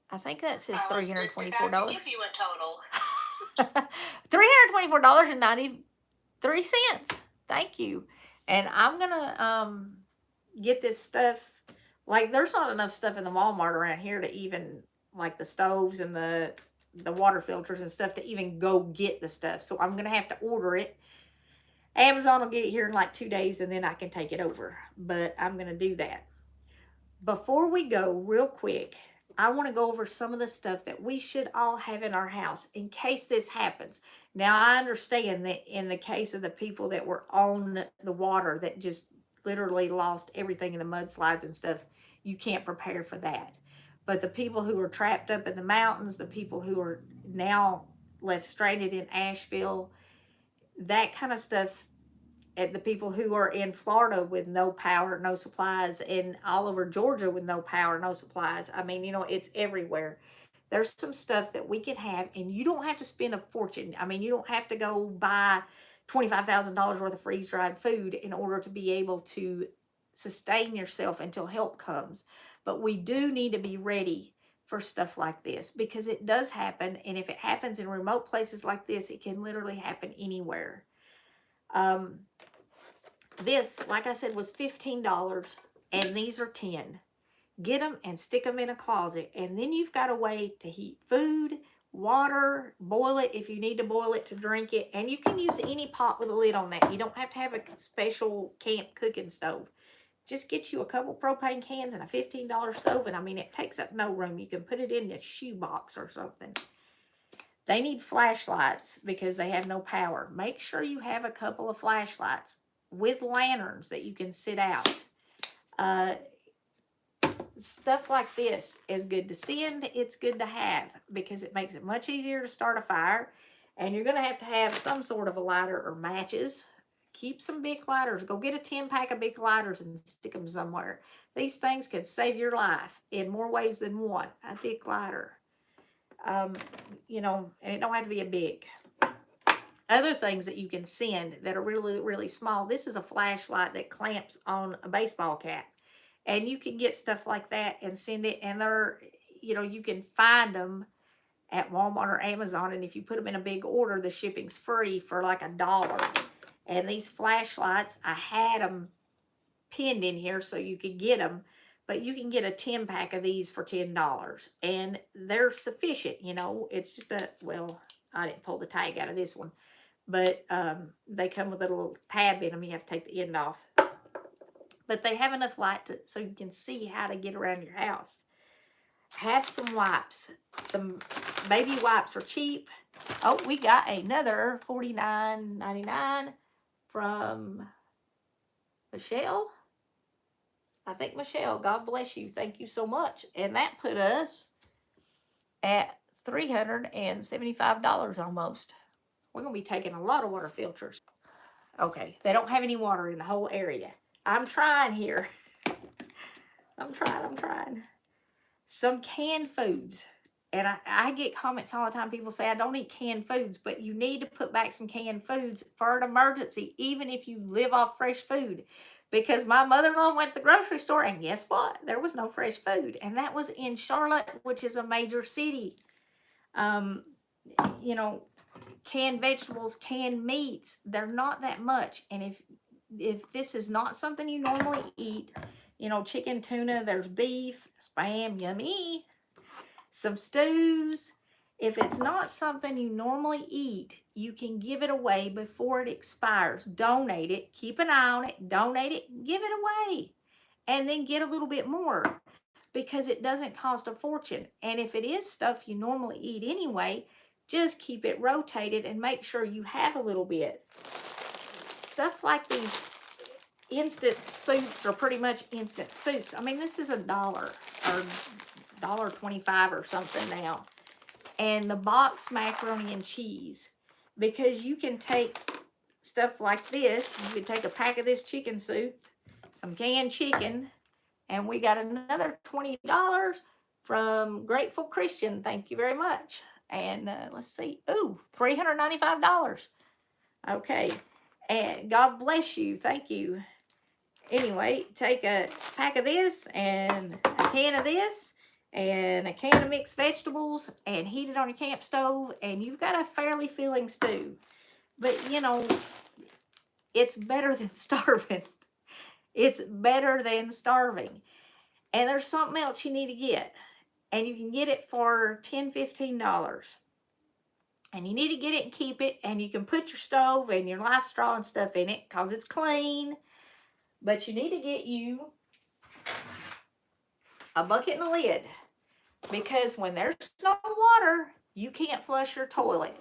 I think that says $324. I'll give you a total. $324.93. Thank you. And I'm gonna get this stuff. Like, there's not enough stuff in the Walmart around here to even, like the stoves and the water filters and stuff, to even go get the stuff. So I'm gonna have to order it. Amazon will get it here in like 2 days, and then I can take it over. But I'm gonna do that. Before we go, real quick, I want to go over some of the stuff that we should all have in our house in case this happens. Now, I understand that in the case of the people that were on the water that just literally lost everything in the mudslides and stuff, you can't prepare for that. But the people who are trapped up in the mountains, the people who are now left stranded in Asheville, that kind of stuff, and the people who are in Florida with no power, no supplies, and all over Georgia with no power, no supplies. I mean, it's everywhere. There's some stuff that we can have, and you don't have to spend a fortune. I mean, you don't have to go buy $25,000 worth of freeze-dried food in order to be able to sustain yourself until help comes. But we do need to be ready for stuff like this, because it does happen, and if it happens in remote places like this, it can literally happen anywhere. This, like I said, was $15, and these are 10. Get them and stick them in a closet, and then you've got a way to heat food, water, boil it if you need to boil it to drink it, and you can use any pot with a lid on that. You don't have to have a special camp cooking stove. Just get you a couple propane cans and a $15 stove, and I mean, it takes up no room. You can put it in a shoebox or something. They need flashlights because they have no power. Make sure you have a couple of flashlights with lanterns that you can sit out. Stuff like this is good to send. It's good to have because it makes it much easier to start a fire. And you're going to have some sort of a lighter or matches. Keep some big lighters. Go get a 10-pack of big lighters and stick them somewhere. These things could save your life in more ways than one. A big lighter. And it don't have to be a big. Other things that you can send that are really, really small. This is a flashlight that clamps on a baseball cap. And you can get stuff like that and send it. And they're, you can find them at Walmart or Amazon, and if you put them in a big order, the shipping's free for like $1. And these flashlights, I had them pinned in here so you could get them, but you can get a 10-pack of these for $10, and they're sufficient. You know, it's just a, well, I didn't pull the tag out of this one, but they come with a little tab in them. You have to take the end off, but they have enough light so you can see how to get around your house. Have some wipes. Some baby wipes are cheap. Oh, we got another $49.99 from Michelle. I think Michelle, God bless you. Thank you so much. And that put us at $375 almost. We're going to be taking a lot of water filters. Okay, they don't have any water in the whole area. I'm trying here. I'm trying. Some canned foods. And I get comments all the time. People say, I don't eat canned foods, but you need to put back some canned foods for an emergency, even if you live off fresh food. Because my mother-in-law went to the grocery store, and guess what? There was no fresh food. And that was in Charlotte, which is a major city. You know, canned vegetables, canned meats, they're not that much. And if this is not something you normally eat, you know, chicken, tuna, there's beef, spam, yummy, some stews. If it's not something you normally eat, you can give it away before it expires. Donate it, keep an eye on it, donate it, give it away, and then get a little bit more, because it doesn't cost a fortune. And if it is stuff you normally eat anyway, just keep it rotated and make sure you have a little bit. Stuff like these instant soups are pretty much instant soups. I mean, this is $1 or $1.25 or something now. And the box macaroni and cheese, because you can take stuff like this. You can take a pack of this chicken soup, some canned chicken, and we got another $20 from Grateful Christian. Thank you very much. And let's see. Ooh, $395. Okay. And God bless you. Thank you. Anyway, take a pack of this and a can of this and a can of mixed vegetables and heat it on your camp stove, and you've got a fairly filling stew. But, you know, it's better than starving. It's better than starving. And there's something else you need to get. And you can get it for $10, $15. And you need to get it and keep it. And you can put your stove and your life straw and stuff in it because it's clean. But you need to get you a bucket and a lid. Because when there's no water, you can't flush your toilet.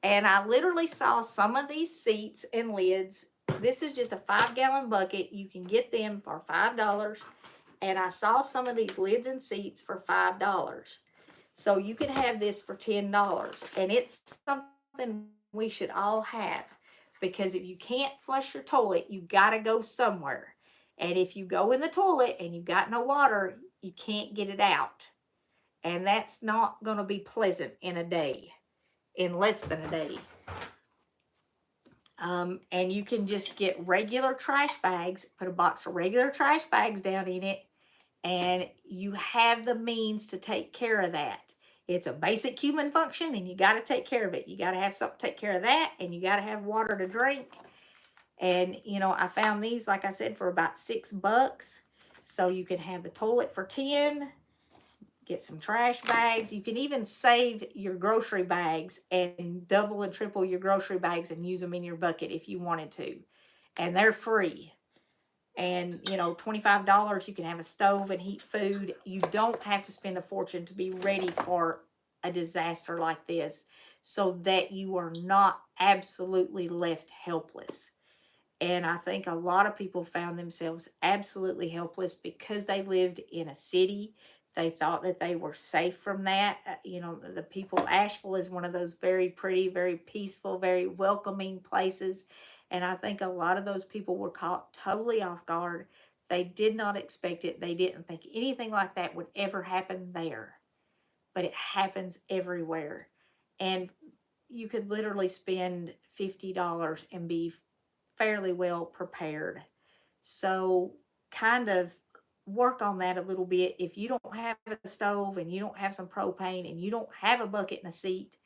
And I literally saw some of these seats and lids. This is just a 5-gallon bucket. You can get them for $5. And I saw some of these lids and seats for $5. So you can have this for $10. And it's something we should all have. Because if you can't flush your toilet, you got to go somewhere. And if you go in the toilet and you got no water, you can't get it out. And that's not going to be pleasant in a day. In less than a day. And you can just get regular trash bags, put a box of regular trash bags down in it, and you have the means to take care of that. It's a basic human function, and you got to take care of it. You got to have something to take care of that, and you got to have water to drink. And, you know, I found these, like I said, for about $6. So you can have the toilet for $10. Get some trash bags. You can even save your grocery bags and double and triple your grocery bags and use them in your bucket if you wanted to. And they're free. And, you know, $25, you can have a stove and heat food. You don't have to spend a fortune to be ready for a disaster like this, so that you are not absolutely left helpless. And I think a lot of people found themselves absolutely helpless because they lived in a city. They thought that they were safe from that. You know, the people, Asheville is one of those very pretty, very peaceful, very welcoming places. And I think a lot of those people were caught totally off guard. They did not expect it. They didn't think anything like that would ever happen there. But it happens everywhere. And you could literally spend $50 and be fairly well prepared. So kind of work on that a little bit. If you don't have a stove and you don't have some propane and you don't have a bucket and a seat,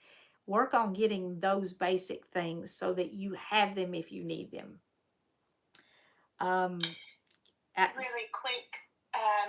work on getting those basic things so that you have them if you need them. Really quick,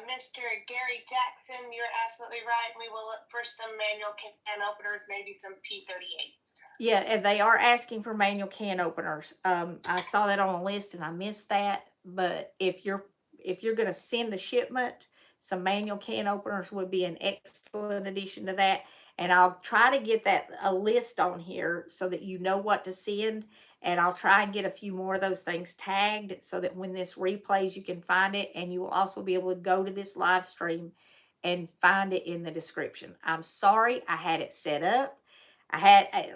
Mr. Gary Jackson, you're absolutely right. We will look for some manual can openers, maybe some P38s. Yeah, and they are asking for manual can openers. I saw that on the list and I missed that. But if you're going to send a shipment, some manual can openers would be an excellent addition to that. And I'll try to get a list on here so that you know what to send. And I'll try and get a few more of those things tagged so that when this replays, you can find it. And you will also be able to go to this live stream and find it in the description. I'm sorry I had it set up.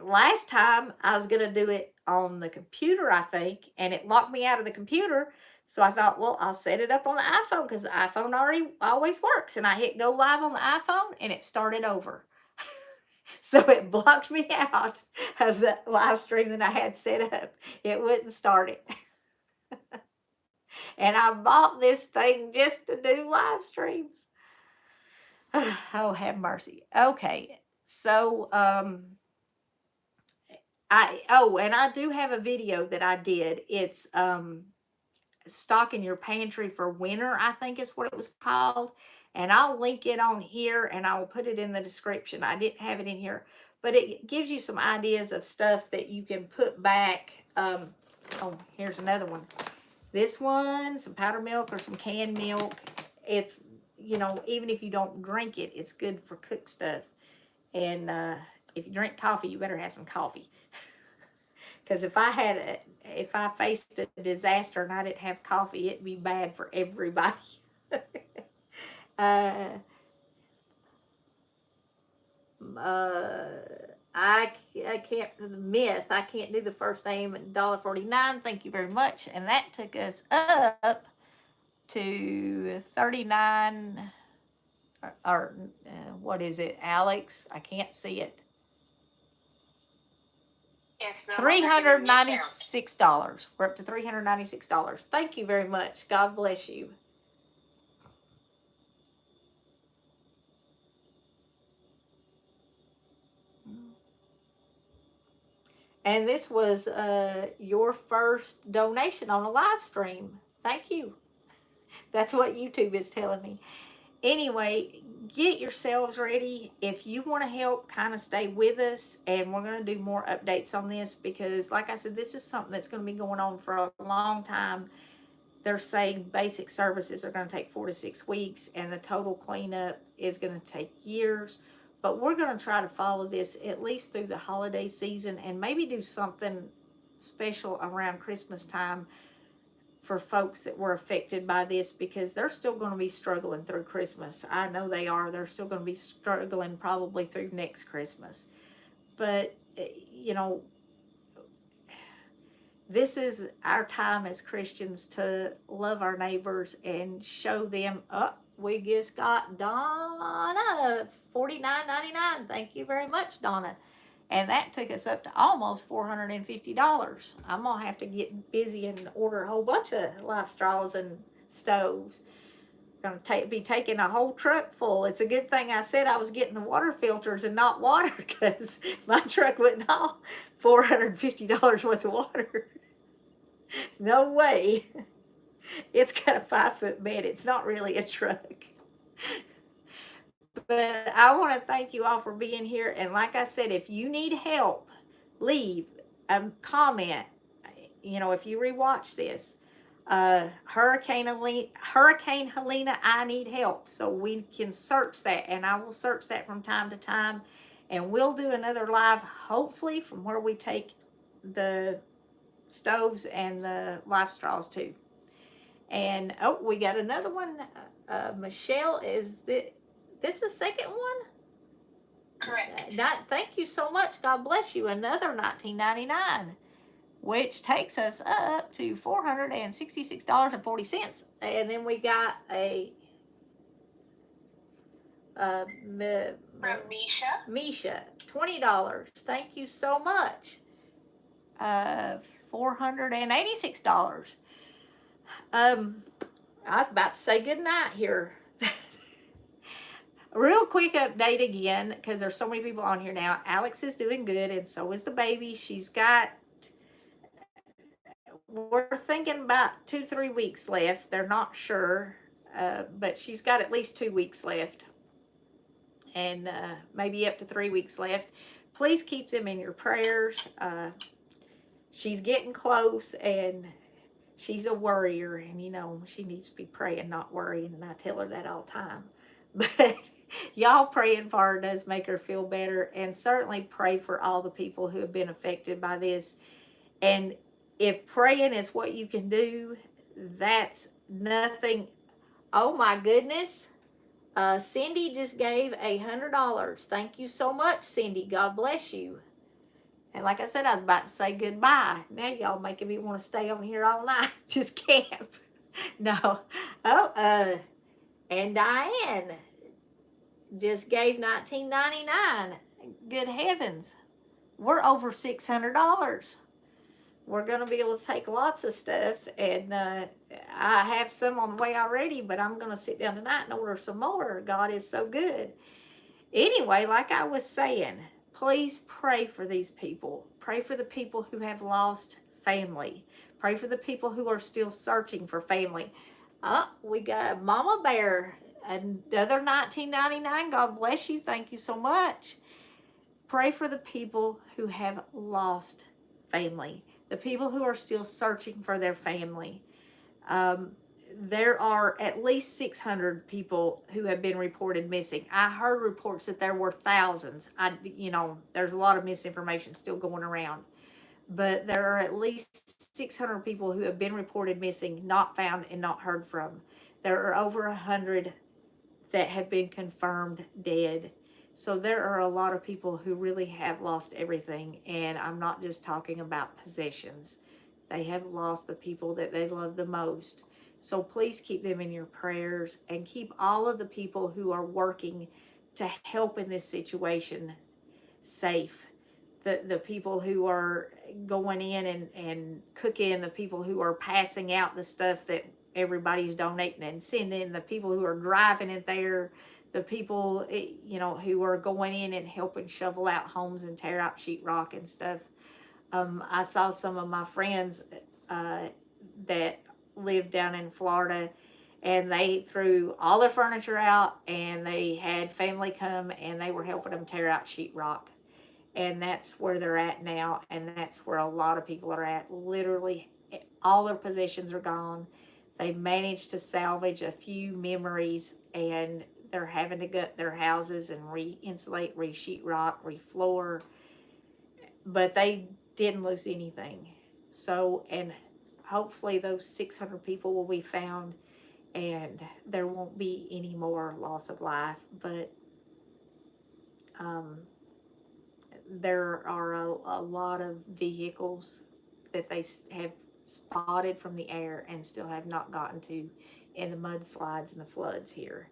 Last time I was going to do it on the computer, I think, and it locked me out of the computer. So I thought, well, I'll set it up on the iPhone because the iPhone always works. And I hit go live on the iPhone and it started over. So it blocked me out of the live stream that I had set up. It wouldn't start it. And I bought this thing just to do live streams. Oh, have mercy. Okay. So, and I do have a video that I did. It's stocking your pantry for winter, I think is what it was called. And I'll link it on here and I will put it in the description. I didn't have it in here, but it gives you some ideas of stuff that you can put back. Oh, here's another one. This one, some powdered milk or some canned milk. It's, even if you don't drink it, it's good for cooked stuff. And if you drink coffee, you better have some coffee. Because if I faced a disaster and I didn't have coffee, it'd be bad for everybody. I can't do the first name at $1.49. Thank you very much. And that took us up to 39, or what is it, Alex? I can't see it. Yes, no, $396. We're up to $396. Thank you very much. God bless you. And this was your first donation on a live stream. Thank you. That's what YouTube is telling me. Anyway, get yourselves ready. If you want to help, kind of stay with us. And we're going to do more updates on this because, like I said, this is something that's going to be going on for a long time. They're saying basic services are going to take 4 to 6 weeks. And the total cleanup is going to take years. But we're going to try to follow this at least through the holiday season and maybe do something special around Christmas time for folks that were affected by this because they're still going to be struggling through Christmas. I know they are. They're still going to be struggling probably through next Christmas. But, this is our time as Christians to love our neighbors and show them up. We just got Donna, $49.99. Thank you very much, Donna. And that took us up to almost $450. I'm going to have to get busy and order a whole bunch of life straws and stoves. I'm going to be taking a whole truck full. It's a good thing I said I was getting the water filters and not water because my truck wouldn't haul $450 worth of water. No way. It's got a 5-foot bed. It's not really a truck. But I want to thank you all for being here. And like I said, if you need help, leave a comment. If you rewatch this, Hurricane Helena, I need help. So we can search that. And I will search that from time to time. And we'll do another live, hopefully, from where we take the stoves and the life straws too. And, we got another one. Michelle, is this the second one? Correct. Thank you so much. God bless you. Another $19.99, which takes us up to $466.40. And then we got a from Misha, $20. Thank you so much. $486. I was about to say good night here. Real quick update again, because there's so many people on here now. Alex is doing good, and so is the baby. We're thinking about 2-3 weeks left. They're not sure, but she's got at least 2 weeks left, and maybe up to 3 weeks left. Please keep them in your prayers. She's getting close, and she's a worrier, and she needs to be praying, not worrying, and I tell her that all the time. But y'all praying for her does make her feel better, and certainly pray for all the people who have been affected by this. And if praying is what you can do, that's nothing. Oh my goodness. Cindy just gave $100. Thank you so much, Cindy. God bless you. And like I said, I was about to say goodbye. Now y'all making me want to stay on here all night. Just camp. No. Oh, and Diane just gave $19.99. Good heavens. We're over $600. We're going to be able to take lots of stuff. And I have some on the way already, but I'm going to sit down tonight and order some more. God is so good. Anyway, like I was saying, please pray for these people. Pray for the people who have lost family. Pray for the people who are still searching for family. We got a Mama Bear, another $19.99. God bless you. Thank you so much. Pray for the people who have lost family, the people who are still searching for their family. There are at least 600 people who have been reported missing. I heard reports that there were thousands. There's a lot of misinformation still going around. But there are at least 600 people who have been reported missing, not found, and not heard from. There are over 100 that have been confirmed dead. So there are a lot of people who really have lost everything. And I'm not just talking about possessions. They have lost the people that they love the most. So please keep them in your prayers, and keep all of the people who are working to help in this situation safe. The people who are going in and cooking, the people who are passing out the stuff that everybody's donating and sending, the people who are driving it there, the people, who are going in and helping shovel out homes and tear out sheetrock and stuff. I saw some of my friends that live down in Florida, and they threw all their furniture out, and they had family come, and they were helping them tear out sheetrock. And that's where they're at now, and that's where a lot of people are at. Literally, all their possessions are gone. They managed to salvage a few memories, and they're having to gut their houses and re-insulate, re-sheetrock, re-floor. But they didn't lose anything. So, and hopefully those 600 people will be found, and there won't be any more loss of life. But there are a lot of vehicles that they have spotted from the air and still have not gotten to in the mudslides and the floods here.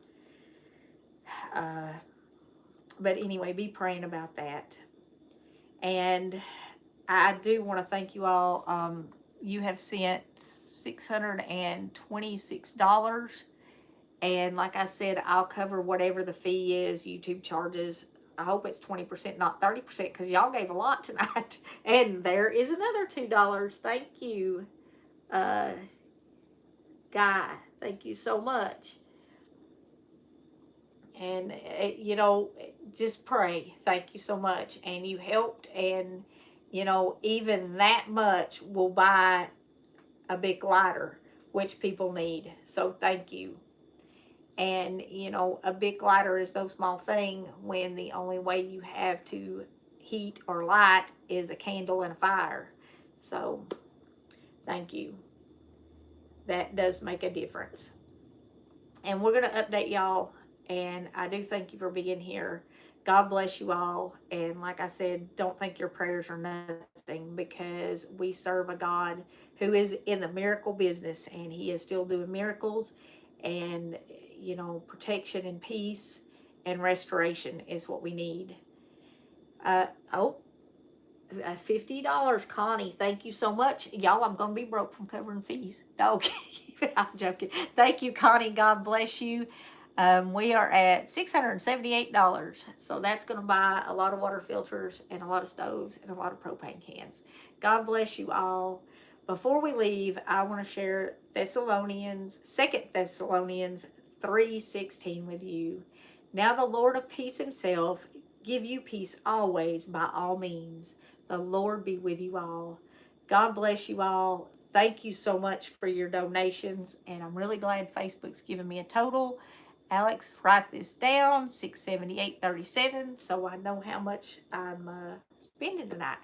But anyway, be praying about that. And I do want to thank you all. You have sent $626. And like I said, I'll cover whatever the fee is, YouTube charges. I hope it's 20%, not 30%, because y'all gave a lot tonight. And there is another $2. Thank you, Guy. Thank you so much. And, just pray. Thank you so much. And you helped. And, even that much will buy a big lighter, which people need. So thank you. And, a big lighter is no small thing when the only way you have to heat or light is a candle and a fire. So, thank you. That does make a difference. And we're going to update y'all. And I do thank you for being here. God bless you all. And like I said, don't think your prayers are nothing, because we serve a God who is in the miracle business, and He is still doing miracles. And protection and peace and restoration is what we need. $50, Connie. Thank you so much. Y'all, I'm going to be broke from covering fees. Okay. I'm joking. Thank you, Connie. God bless you. We are at $678. So that's going to buy a lot of water filters and a lot of stoves and a lot of propane cans. God bless you all. Before we leave, I want to share Thessalonians, 2 Thessalonians 3:16 with you. Now the Lord of peace himself give you peace always by all means. The Lord be with you all. God bless you all. Thank you so much for your donations, and I'm really glad Facebook's giving me a total. Alex, write this down, $678.37, so I know how much I'm spending tonight.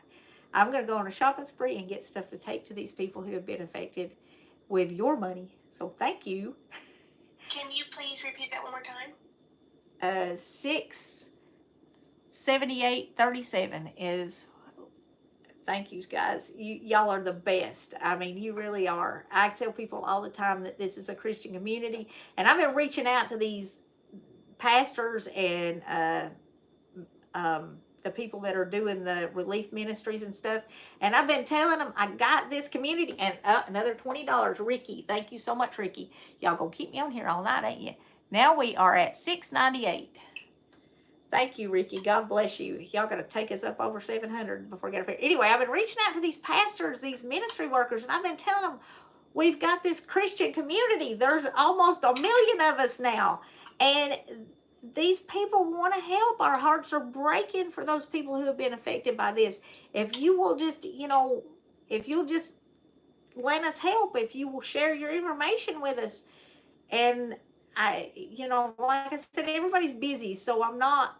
I'm going to go on a shopping spree and get stuff to take to these people who have been affected with your money. So thank you. Can you please repeat that one more time? 678.37 is. Thank you, guys. Y'all are the best. I mean, you really are. I tell people all the time that this is a Christian community, and I've been reaching out to these pastors and the people that are doing the relief ministries and stuff, and I've been telling them I got this community, and another $20. Ricky, thank you so much, Ricky. Y'all gonna keep me on here all night, ain't you? Now we are at $698. Thank you, Ricky. God bless you. Y'all got to take us up over 700 before we get up here. Anyway, I've been reaching out to these pastors, these ministry workers, and I've been telling them we've got this Christian community. There's almost 1 million of us now. And these people want to help. Our hearts are breaking for those people who have been affected by this. If you will just, if you'll just lend us help, if you will share your information with us. And like I said, everybody's busy, so I'm not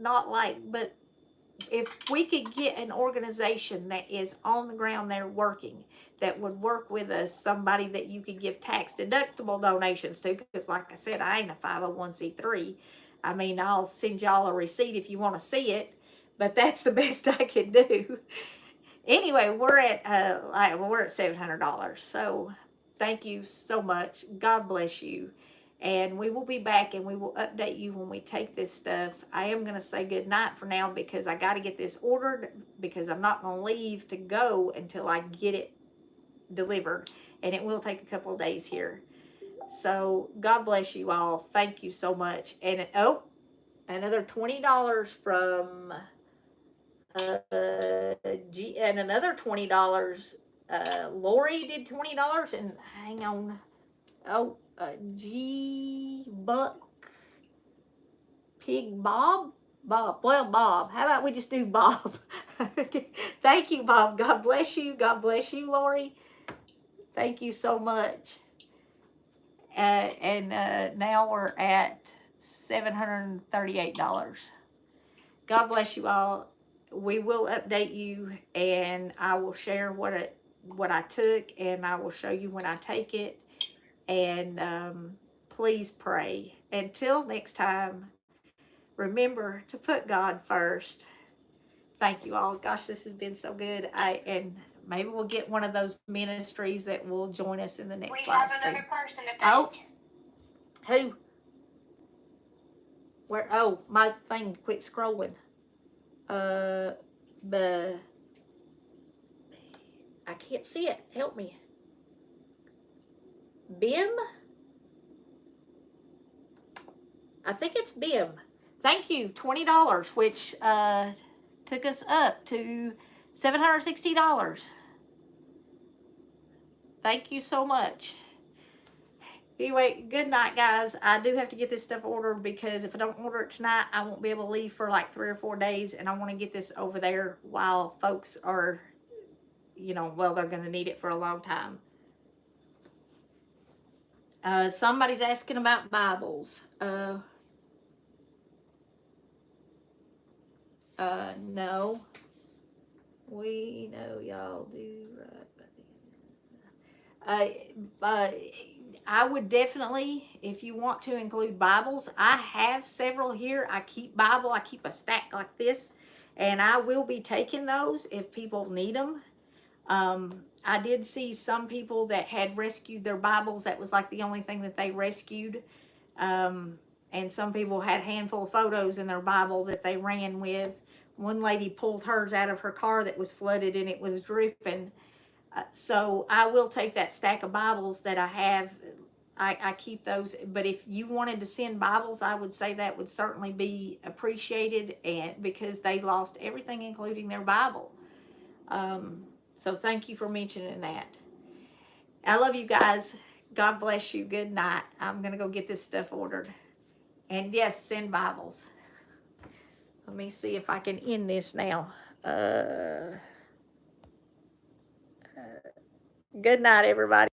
but if we could get an organization that is on the ground there working, that would work with us, somebody that you could give tax deductible donations to, because like I said, I ain't a 501c3. I mean, I'll send y'all a receipt if you want to see it, but that's the best I can do. Anyway, we're at $700. So thank you so much. God bless you. And we will be back and we will update you when we take this stuff. I am going to say good night for now because I got to get this ordered, because I'm not going to leave to go until I get it delivered. And it will take a couple of days here. So God bless you all. Thank you so much. And another $20 from and another $20. Lori did $20, and hang on. G Buck Pig Bob. Well, Bob. How about we just do Bob? Thank you, Bob. God bless you. God bless you, Lori. Thank you so much. And now we're at $738. God bless you all. We will update you, and I will share what I took, and I will show you when I take it. And please pray. Until next time, remember to put God first. Thank you all. Gosh, this has been so good. And maybe we'll get one of those ministries that will join us in the next live stream. We have another person to Oh, thank. who? Where? Oh, my thing quit scrolling. But I can't see it. Help me. Bim? I think it's Bim. Thank you. $20, which took us up to $760. Thank you so much. Anyway, good night, guys. I do have to get this stuff ordered, because if I don't order it tonight, I won't be able to leave for like 3 or 4 days, and I want to get this over there while folks are, they're going to need it for a long time. Somebody's asking about Bibles. No. We know y'all do right. I would definitely, if you want to include Bibles, I have several here. I keep a stack like this, and I will be taking those if people need them. I did see some people that had rescued their Bibles. That was like the only thing that they rescued. And some people had a handful of photos in their Bible that they ran with. One lady pulled hers out of her car that was flooded and it was dripping. So I will take that stack of Bibles that I have. I keep those, but if you wanted to send Bibles, I would say that would certainly be appreciated, and because they lost everything, including their Bible. So thank you for mentioning that. I love you guys. God bless you. Good night. I'm going to go get this stuff ordered. And yes, send Bibles. Let me see if I can end this now. Good night, everybody.